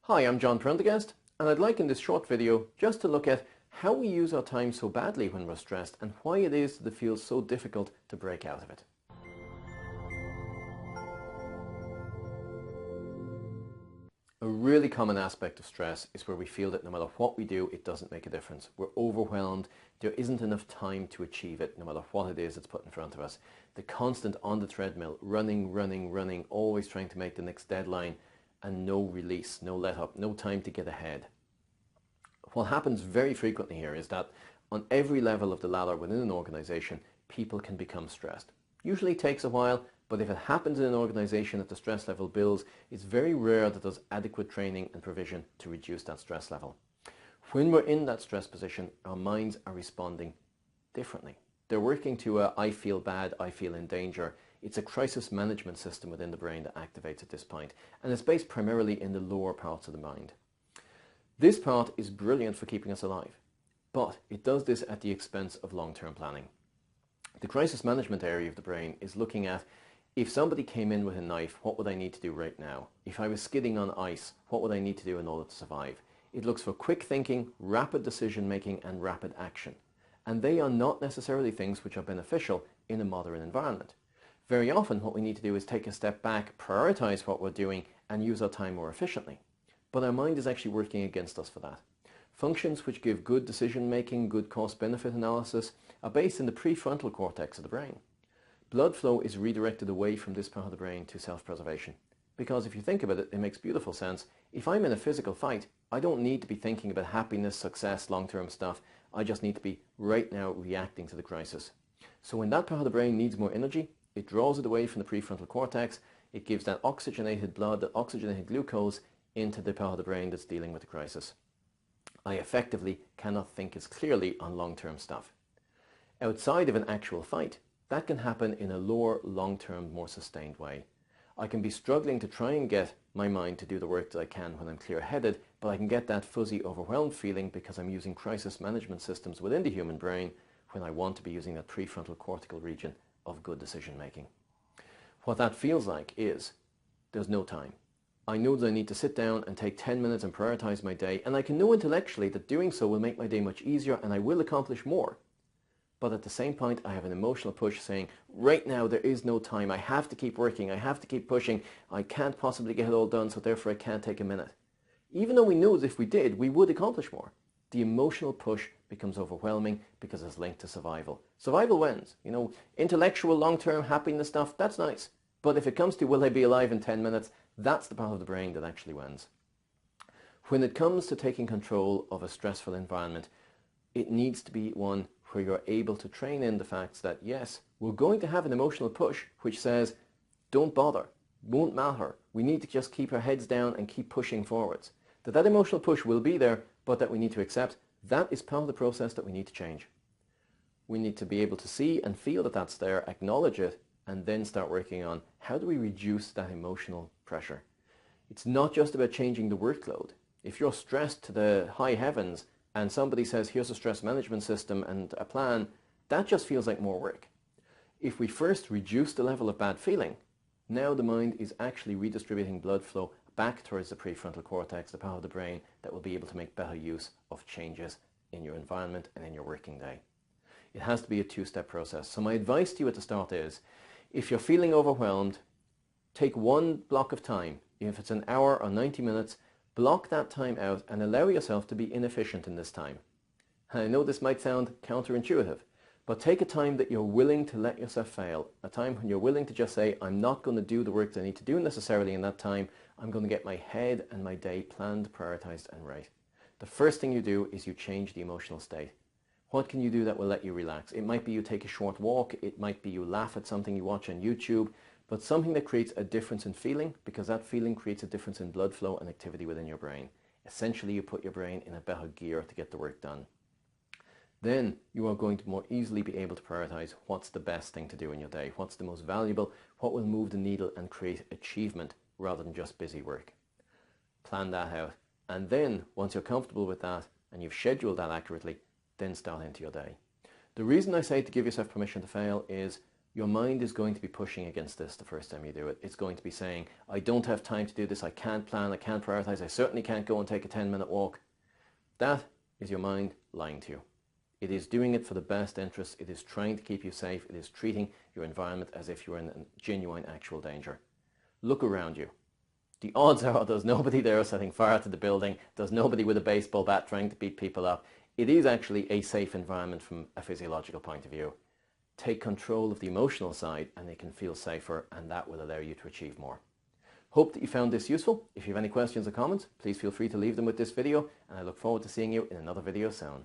Hi, I'm John Prendergast, and I'd like in this short video just to look at how we use our time so badly when we're stressed and why it is that it feels so difficult to break out of it. A really common aspect of stress is where we feel that no matter what we do, it doesn't make a difference. We're overwhelmed, there isn't enough time to achieve it, no matter what it is that's put in front of us. The constant on the treadmill, running, always trying to make the next deadline, and no release, no let up, no time to get ahead. What happens very frequently here is that on every level of the ladder within an organization, people can become stressed. Usually it takes a while, but if it happens in an organization that the stress level builds, it's very rare that there's adequate training and provision to reduce that stress level. When we're in that stress position, our minds are responding differently. They're working to a I feel bad, I feel in danger. It's a crisis management system within the brain that activates at this point, and it's based primarily in the lower parts of the mind. This part is brilliant for keeping us alive, but it does this at the expense of long-term planning. The crisis management area of the brain is looking at, if somebody came in with a knife, what would I need to do right now? If I was skidding on ice, what would I need to do in order to survive? It looks for quick thinking, rapid decision making, and rapid action. And they are not necessarily things which are beneficial in a modern environment. Very often what we need to do is take a step back, prioritize what we're doing, and use our time more efficiently. But our mind is actually working against us for that. Functions which give good decision making, good cost-benefit analysis are based in the prefrontal cortex of the brain. Blood flow is redirected away from this part of the brain to self-preservation. Because if you think about it, it makes beautiful sense. If I'm in a physical fight, I don't need to be thinking about happiness, success, long-term stuff. I just need to be right now reacting to the crisis. So when that part of the brain needs more energy, it draws it away from the prefrontal cortex. It gives that oxygenated blood, that oxygenated glucose into the part of the brain that's dealing with the crisis. I effectively cannot think as clearly on long-term stuff. Outside of an actual fight, that can happen in a lower, long-term, more sustained way. I can be struggling to try and get my mind to do the work that I can when I'm clear-headed, but I can get that fuzzy, overwhelmed feeling because I'm using crisis management systems within the human brain when I want to be using that prefrontal cortical region of good decision-making. What that feels like is there's no time. I know that I need to sit down and take 10 minutes and prioritize my day, and I can know intellectually that doing so will make my day much easier and I will accomplish more. But at the same point, I have an emotional push saying, right now there is no time. I have to keep working. I have to keep pushing. I can't possibly get it all done, so therefore I can't take a minute. Even though we know that if we did, we would accomplish more. The emotional push becomes overwhelming because it's linked to survival. Survival wins. You know, intellectual, long-term happiness stuff, that's nice. But if it comes to will I be alive in 10 minutes, that's the part of the brain that actually wins. When it comes to taking control of a stressful environment, it needs to be one where you're able to train in the facts that, yes, we're going to have an emotional push which says, don't bother, won't matter. We need to just keep our heads down and keep pushing forwards. That emotional push will be there, but that we need to accept that is part of the process that we need to change. We need to be able to see and feel that that's there, acknowledge it, and then start working on how do we reduce that emotional pressure. It's not just about changing the workload. If you're stressed to the high heavens and somebody says, here's a stress management system and a plan, that just feels like more work. If we first reduce the level of bad feeling, now the mind is actually redistributing blood flow back towards the prefrontal cortex, the part of the brain that will be able to make better use of changes in your environment and in your working day. It has to be a two-step process. So my advice to you at the start is, if you're feeling overwhelmed, take one block of time. If it's an hour or 90 minutes, block that time out and allow yourself to be inefficient in this time. And I know this might sound counterintuitive, but take a time that you're willing to let yourself fail, a time when you're willing to just say, I'm not going to do the work that I need to do necessarily in that time. I'm going to get my head and my day planned, prioritized, and right. The first thing you do is you change the emotional state. What can you do that will let you relax? It might be you take a short walk, it might be you laugh at something you watch on YouTube, but something that creates a difference in feeling, because that feeling creates a difference in blood flow and activity within your brain. Essentially, you put your brain in a better gear to get the work done. Then you are going to more easily be able to prioritize what's the best thing to do in your day, what's the most valuable, what will move the needle and create achievement rather than just busy work. Plan that out, and then once you're comfortable with that and you've scheduled that accurately, then start into your day. The reason I say to give yourself permission to fail is your mind is going to be pushing against this the first time you do it. It's going to be saying, I don't have time to do this, I can't plan, I can't prioritize, I certainly can't go and take a 10-minute walk. That is your mind lying to you. It is doing it for the best interest. It is trying to keep you safe. It is treating your environment as if you're in genuine, actual danger. Look around you. The odds are there's nobody there setting fire to the building. There's nobody with a baseball bat trying to beat people up. It is actually a safe environment from a physiological point of view. Take control of the emotional side and they can feel safer, and that will allow you to achieve more. Hope that you found this useful. If you have any questions or comments, please feel free to leave them with this video, and I look forward to seeing you in another video soon.